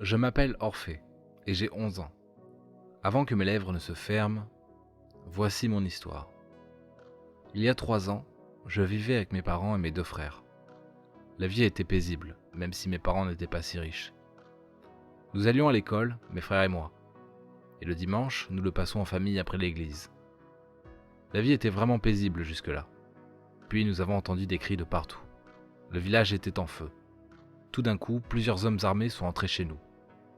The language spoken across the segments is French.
Je m'appelle Orphée et j'ai 11 ans. Avant que mes lèvres ne se ferment, voici mon histoire. Il y a 3 ans, je vivais avec mes parents et mes 2 frères. La vie était paisible, même si mes parents n'étaient pas si riches. Nous allions à l'école, mes frères et moi. Et le dimanche, nous le passons en famille après l'église. La vie était vraiment paisible jusque-là. Puis nous avons entendu des cris de partout. Le village était en feu. Tout d'un coup, plusieurs hommes armés sont entrés chez nous.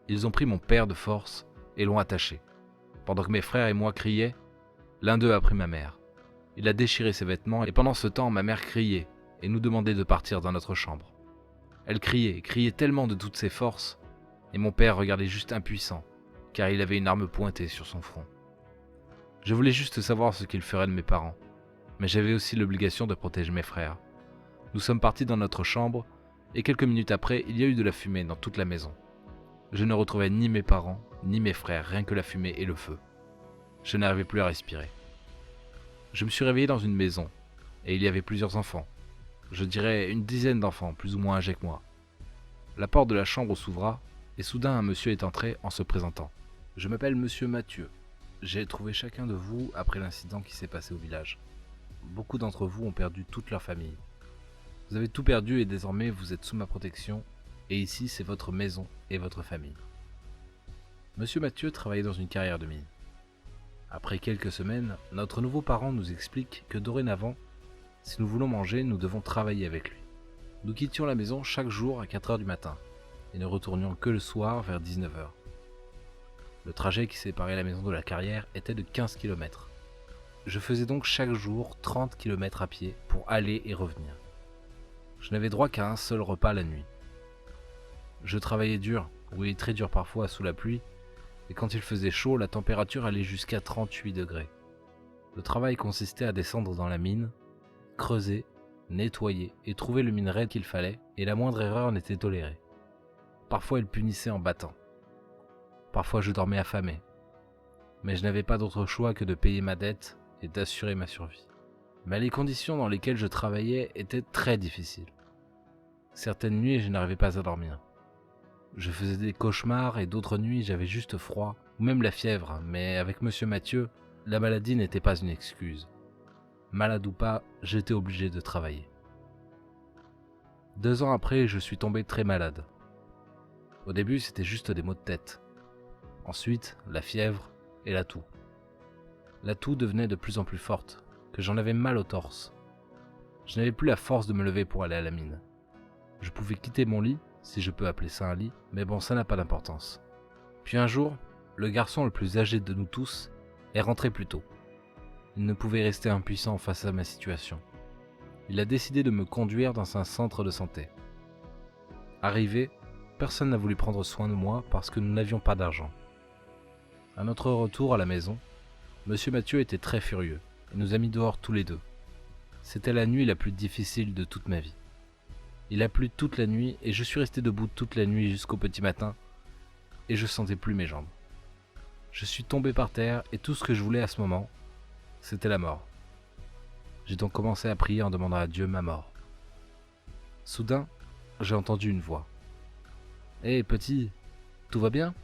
Ils ont pris mon père de force et l'ont attaché. Pendant que mes frères et moi criaient, l'un d'eux a pris ma mère. Il a déchiré ses vêtements et pendant ce temps, ma mère criait et nous demandait de partir dans notre chambre. Elle criait tellement de toutes ses forces et mon père regardait juste impuissant car il avait une arme pointée sur son front. Je voulais juste savoir ce qu'il ferait de mes parents, mais j'avais aussi l'obligation de protéger mes frères. Nous sommes partis dans notre chambre et quelques minutes après, il y a eu de la fumée dans toute la maison. Je ne retrouvais ni mes parents, ni mes frères, rien que la fumée et le feu. Je n'arrivais plus à respirer. Je me suis réveillé dans une maison, et il y avait plusieurs enfants. Je dirais une dizaine d'enfants, plus ou moins âgés que moi. La porte de la chambre s'ouvra, et soudain un monsieur est entré en se présentant. « Je m'appelle Monsieur Mathieu. J'ai trouvé chacun de vous après l'incident qui s'est passé au village. Beaucoup d'entre vous ont perdu toute leur famille. Vous avez tout perdu et désormais vous êtes sous ma protection, et ici c'est votre maison et votre famille. » Monsieur Mathieu travaillait dans une carrière de mine. Après quelques semaines, notre nouveau parent nous explique que dorénavant, si nous voulons manger, nous devons travailler avec lui. Nous quittions la maison chaque jour à 4 heures du matin et ne retournions que le soir vers 19 heures. Le trajet qui séparait la maison de la carrière était de 15 km. Je faisais donc chaque jour 30 km à pied pour aller et revenir. Je n'avais droit qu'à un seul repas la nuit. Je travaillais dur, oui très dur parfois sous la pluie, et quand il faisait chaud, la température allait jusqu'à 38 degrés. Le travail consistait à descendre dans la mine, creuser, nettoyer et trouver le minerai qu'il fallait, et la moindre erreur n'était tolérée. Parfois il punissait en battant. Parfois je dormais affamé. Mais je n'avais pas d'autre choix que de payer ma dette et d'assurer ma survie. Mais les conditions dans lesquelles je travaillais étaient très difficiles. Certaines nuits, je n'arrivais pas à dormir. Je faisais des cauchemars et d'autres nuits, j'avais juste froid, ou même la fièvre, mais avec Monsieur Mathieu, la maladie n'était pas une excuse. Malade ou pas, j'étais obligé de travailler. 2 ans après, je suis tombé très malade. Au début, c'était juste des maux de tête. Ensuite, la fièvre et la toux. La toux devenait de plus en plus forte, que j'en avais mal au torse. Je n'avais plus la force de me lever pour aller à la mine. Je pouvais quitter mon lit, si je peux appeler ça un lit, mais bon, ça n'a pas d'importance. Puis un jour, le garçon le plus âgé de nous tous est rentré plus tôt. Il ne pouvait rester impuissant face à ma situation. Il a décidé de me conduire dans un centre de santé. Arrivé, personne n'a voulu prendre soin de moi parce que nous n'avions pas d'argent. À notre retour à la maison, Monsieur Mathieu était très furieux et nous a mis dehors tous les deux. C'était la nuit la plus difficile de toute ma vie. Il a plu toute la nuit et je suis resté debout toute la nuit jusqu'au petit matin et je sentais plus mes jambes. Je suis tombé par terre et tout ce que je voulais à ce moment, c'était la mort. J'ai donc commencé à prier en demandant à Dieu ma mort. Soudain, j'ai entendu une voix. « Hé petit, tout va bien ?»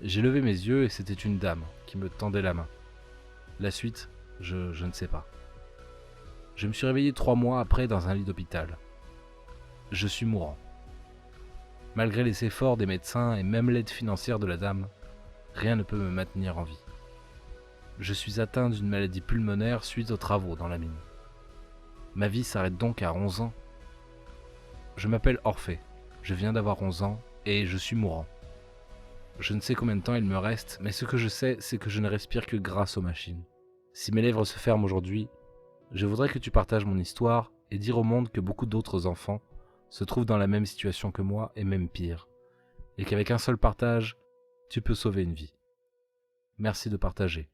J'ai levé mes yeux et c'était une dame qui me tendait la main. La suite, je ne sais pas. Je me suis réveillé 3 mois après dans un lit d'hôpital. Je suis mourant. Malgré les efforts des médecins et même l'aide financière de la dame, rien ne peut me maintenir en vie. Je suis atteint d'une maladie pulmonaire suite aux travaux dans la mine. Ma vie s'arrête donc à 11 ans. Je m'appelle Orphée, je viens d'avoir 11 ans et je suis mourant. Je ne sais combien de temps il me reste, mais ce que je sais, c'est que je ne respire que grâce aux machines. Si mes lèvres se ferment aujourd'hui, je voudrais que tu partages mon histoire et dire au monde que beaucoup d'autres enfants se trouvent dans la même situation que moi et même pire, et qu'avec un seul partage, tu peux sauver une vie. Merci de partager.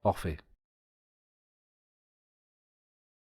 Orphée.